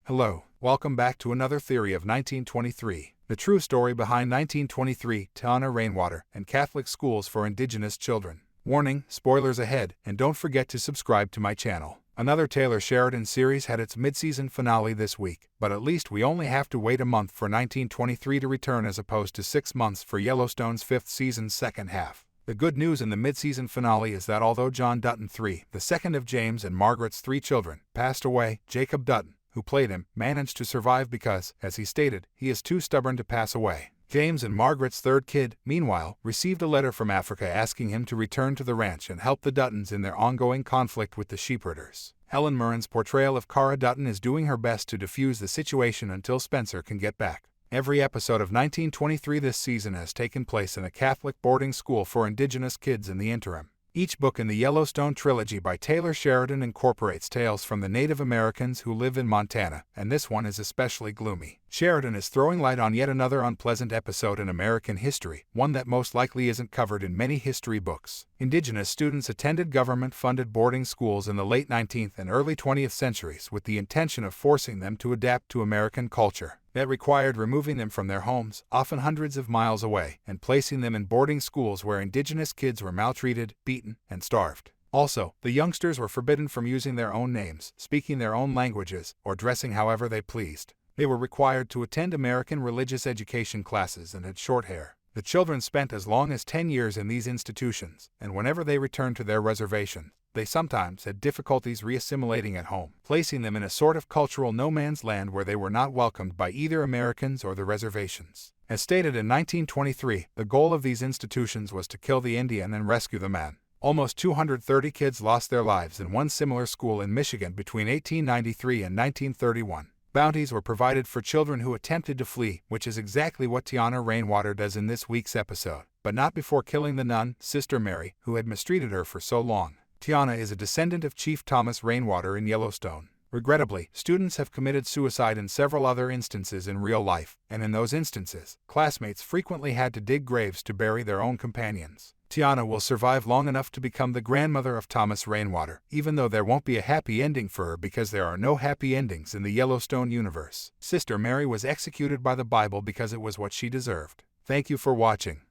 Hello, welcome back to another theory of 1923, the true story behind 1923 Tiana Rainwater and Catholic schools for Indigenous children. Warning, spoilers ahead, and don't forget to subscribe to my channel. Another Taylor Sheridan series had its mid-season finale this week, but at least we only have to wait a month for 1923 to return as opposed to 6 months for Yellowstone's 5th season's second half. The good news in the mid-season finale is that although John Dutton III, the second of James and Margaret's 3 children, passed away, Jacob Dutton, who played him, managed to survive because, as he stated, he is too stubborn to pass away. James and Margaret's 3rd kid, meanwhile, received a letter from Africa asking him to return to the ranch and help the Duttons in their ongoing conflict with the sheepherders. Helen Mirren's portrayal of Cara Dutton is doing her best to defuse the situation until Spencer can get back. Every episode of 1923 this season has taken place in a Catholic boarding school for Indigenous kids in the interim. Each book in the Yellowstone trilogy by Taylor Sheridan incorporates tales from the Native Americans who live in Montana, and this one is especially gloomy. Sheridan is throwing light on yet another unpleasant episode in American history, one that most likely isn't covered in many history books. Indigenous students attended government-funded boarding schools in the late 19th and early 20th centuries with the intention of forcing them to adapt to American culture. That required removing them from their homes, often hundreds of miles away, and placing them in boarding schools where Indigenous kids were maltreated, beaten, and starved. Also, the youngsters were forbidden from using their own names, speaking their own languages, or dressing however they pleased. They were required to attend American religious education classes and had short hair. The children spent as long as 10 years in these institutions, and whenever they returned to their reservation, they sometimes had difficulties reassimilating at home, placing them in a sort of cultural no-man's land where they were not welcomed by either Americans or the reservations. As stated in 1923, the goal of these institutions was to kill the Indian and rescue the man. Almost 230 kids lost their lives in one similar school in Michigan between 1893 and 1931. Bounties were provided for children who attempted to flee, which is exactly what Tiana Rainwater does in this week's episode, but not before killing the nun, Sister Mary, who had mistreated her for so long. Tiana is a descendant of Chief Thomas Rainwater in Yellowstone. Regrettably, students have committed suicide in several other instances in real life, and in those instances, classmates frequently had to dig graves to bury their own companions. Tiana will survive long enough to become the grandmother of Thomas Rainwater, even though there won't be a happy ending for her because there are no happy endings in the Yellowstone universe. Sister Mary was executed by the Bible because it was what she deserved. Thank you for watching.